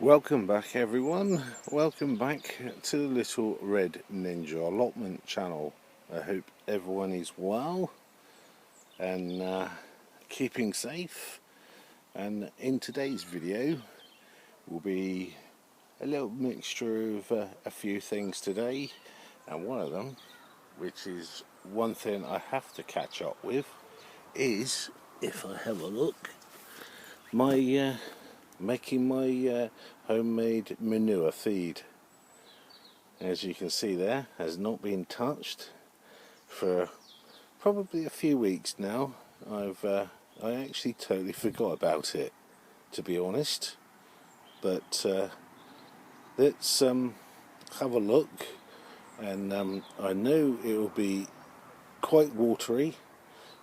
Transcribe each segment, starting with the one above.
Welcome back everyone, welcome back to the Little Red Ninja Allotment channel. I hope everyone is well and keeping safe, and in today's video will be a little mixture of a few things today, and one of them, which is one thing I have to catch up with, is, if I have a look, my making my homemade manure feed. As you can see there, has not been touched for probably a few weeks now. I actually totally forgot about it, to be honest, but let's have a look, and I know it will be quite watery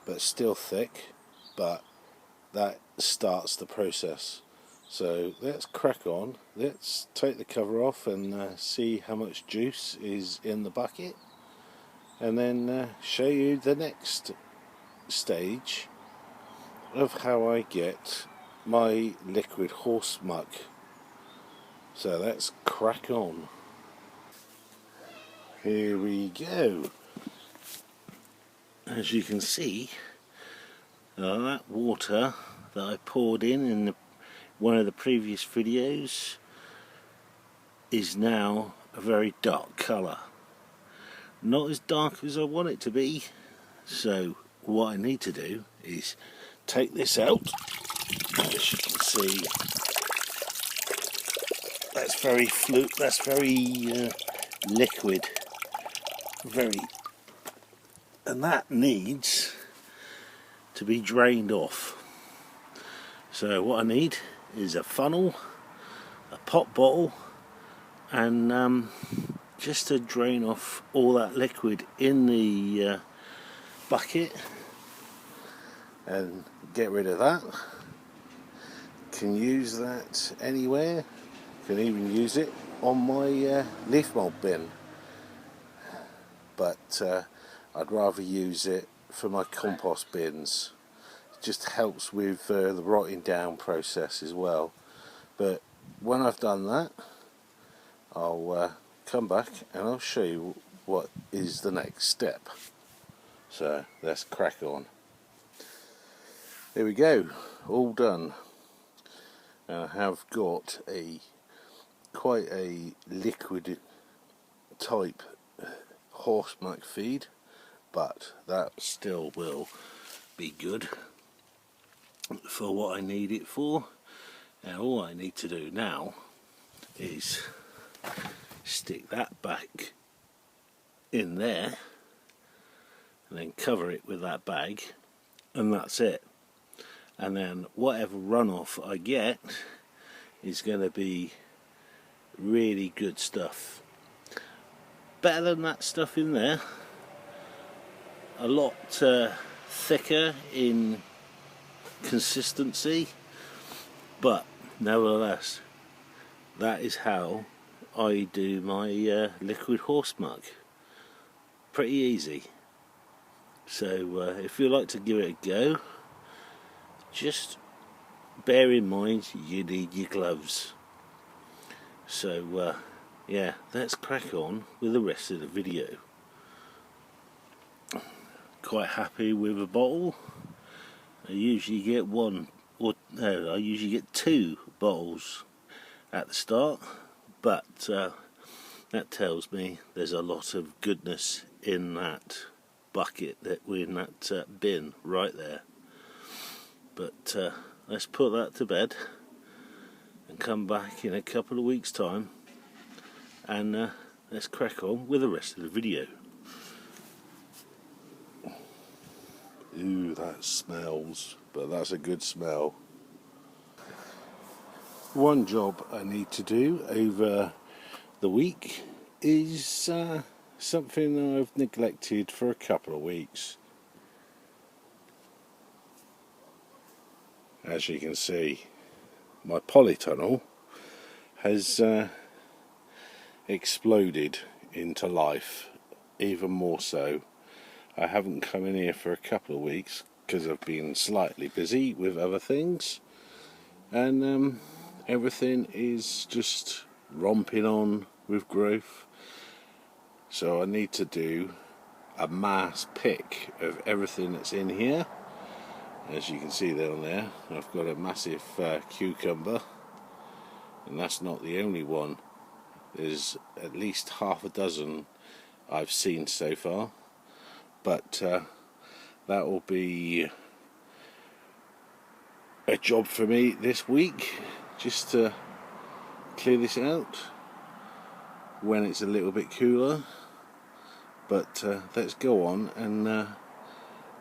but still thick, but that starts the process. So let's crack on, let's take the cover off and see how much juice is in the bucket, and then show you the next stage of how I get my liquid horse muck. So let's crack on. Here we go. As you can see, that water that I poured in one of the previous videos is now a very dark colour. Not as dark as I want it to be, so what I need to do is take this out. As you can see, that's very liquid, and that needs to be drained off. So what I need is a funnel, a pop bottle, and just to drain off all that liquid in the bucket and get rid of that. Can use that anywhere, can even use it on my leaf mould bin, but I'd rather use it for my compost bins. Just helps with the rotting down process as well. But when I've done that, I'll come back and I'll show you what is the next step. So let's crack on. There we go, all done. I have got quite a liquid type horse muck feed, but that still will be good for what I need it for. And all I need to do now is stick that back in there and then cover it with that bag, and that's it. And then whatever runoff I get is going to be really good stuff, better than that stuff in there, a lot thicker in consistency, but nevertheless, that is how I do my liquid horse muck. Pretty easy. So if you like to give it a go, just bear in mind you need your gloves. So yeah, let's crack on with the rest of the video. Quite happy with a bottle. I usually get I usually get 2 bottles at the start, but that tells me there's a lot of goodness in that bucket, in that bin right there. But let's put that to bed and come back in a couple of weeks' time, and let's crack on with the rest of the video. Ooh, that smells, but that's a good smell. One job I need to do over the week is something that I've neglected for a couple of weeks. As you can see, my polytunnel has exploded into life, even more so. I haven't come in here for a couple of weeks because I've been slightly busy with other things, and everything is just romping on with growth, so I need to do a mass pick of everything that's in here. As you can see down there, I've got a massive cucumber, and that's not the only one. There's at least half a dozen I've seen so far, but that will be a job for me this week, just to clear this out when it's a little bit cooler. But let's go on and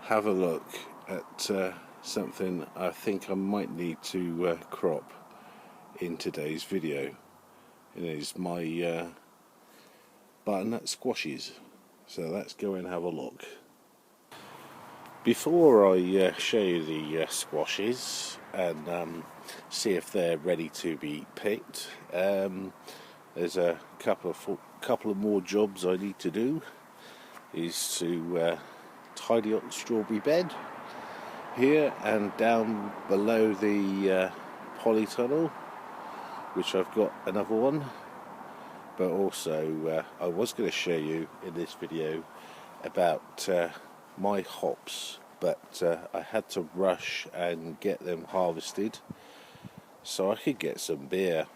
have a look at something I think I might need to crop in today's video. It is my butternut squashes, so let's go and have a look. Before I show you the squashes and see if they're ready to be picked, there's a couple of more jobs I need to do. Is to tidy up the strawberry bed here and down below the polytunnel, which I've got another one. But also I was going to show you in this video about my hops, but I had to rush and get them harvested so I could get some beer,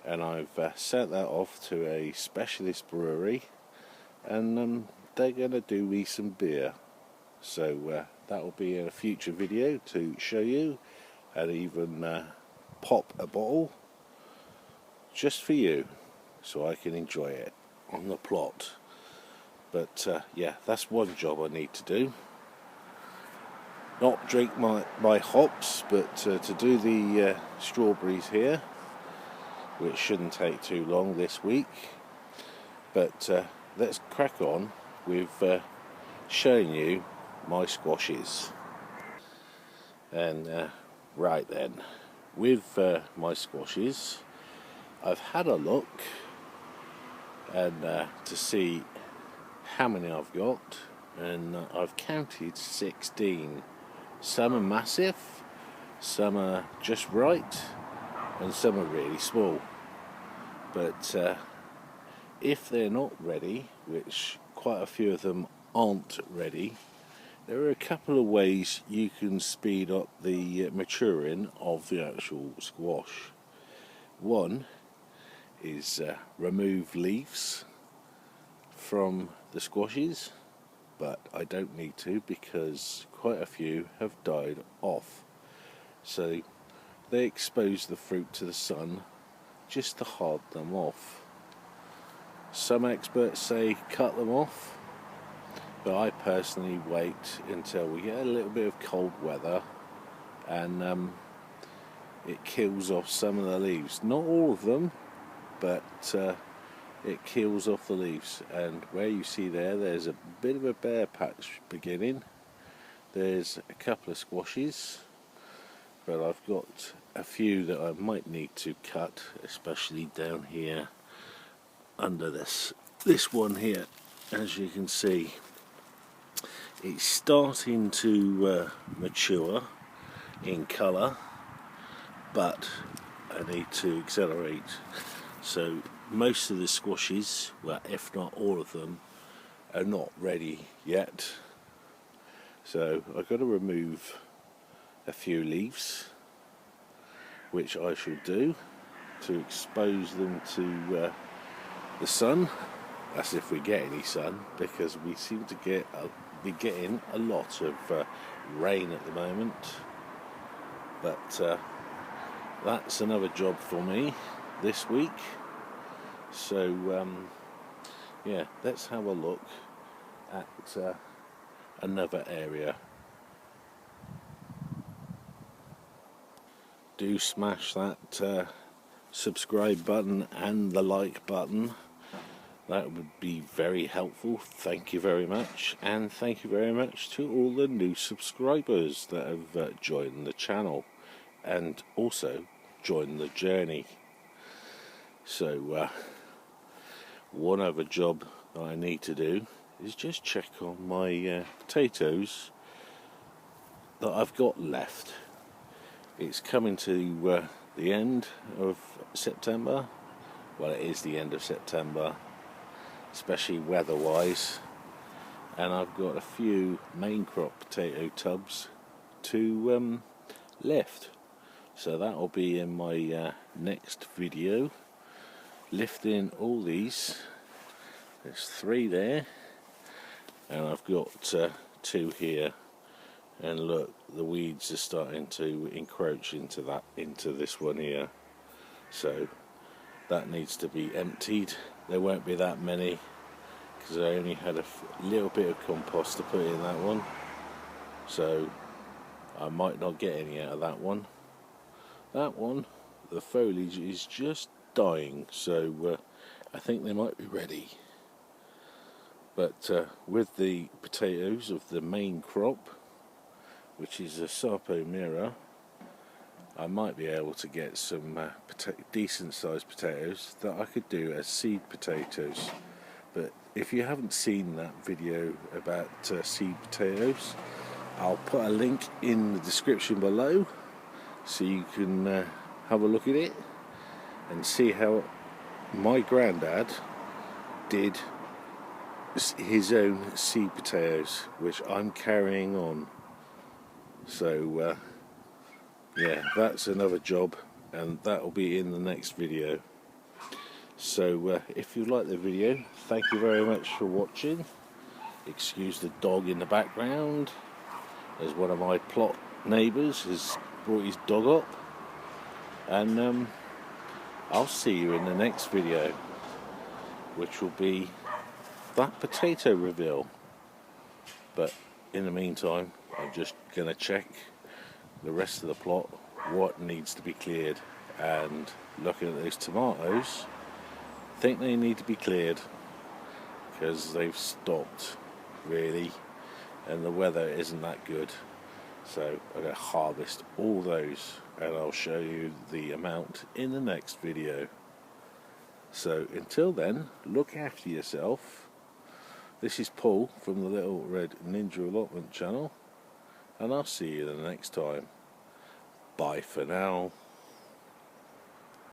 and I've sent that off to a specialist brewery, and they're going to do me some beer. So that will be in a future video to show you, and even pop a bottle just for you so I can enjoy it on the plot. But yeah, that's one job I need to do. Not drink my hops, but to do the strawberries here, which shouldn't take too long this week. But let's crack on with showing you my squashes. And right then, with my squashes, I've had a look and to see how many I've got, and I've counted 16. Some are massive, some are just right, and some are really small. But if they're not ready, which quite a few of them aren't ready, there are a couple of ways you can speed up the maturing of the actual squash. One is remove leaves from the squashes, but I don't need to because quite a few have died off. So they expose the fruit to the sun just to hard them off. Some experts say cut them off, but I personally wait until we get a little bit of cold weather and it kills off some of the leaves. Not all of them, but it kills off the leaves. And where you see there's a bit of a bare patch beginning. There's a couple of squashes, but I've got a few that I might need to cut, especially down here under this one here. As you can see, it's starting to mature in colour, but I need to accelerate. So most of the squashes, well, if not all of them, are not ready yet. So I've got to remove a few leaves, which I shall do to expose them to the sun. That's if we get any sun, because we seem to be getting a lot of rain at the moment. But that's another job for me this week. So yeah, let's have a look at another area. Do smash that subscribe button and the like button. That would be very helpful. Thank you very much, and thank you very much to all the new subscribers that have joined the channel and also joined the journey. So one other job that I need to do is just check on my potatoes that I've got left. It's coming to the end of September. Well, it is the end of September, especially weather-wise, and I've got a few main crop potato tubs to lift. So that'll be in my next video, lifting all these. There's 3 there, and I've got 2 here. And look, the weeds are starting to encroach into this one here. So that needs to be emptied. There won't be that many because I only had a little bit of compost to put in that one. So I might not get any out of that one. That one, the foliage is just dying, so I think they might be ready. But with the potatoes of the main crop, which is a Sapo Mira, I might be able to get some decent sized potatoes that I could do as seed potatoes. But if you haven't seen that video about seed potatoes, I'll put a link in the description below so you can have a look at it and see how my granddad did his own seed potatoes, which I'm carrying on. So yeah, that's another job, and that will be in the next video. So if you like the video, thank you very much for watching. Excuse the dog in the background, as one of my plot neighbours has brought his dog up. And I'll see you in the next video, which will be that potato reveal. But in the meantime, I'm just going to check the rest of the plot, what needs to be cleared. And looking at those tomatoes, I think they need to be cleared because they've stopped really, and the weather isn't that good. So I'm going to harvest all those, and I'll show you the amount in the next video. So until then, look after yourself. This is Paul from the Little Red Ninja Allotment channel, and I'll see you the next time. Bye for now.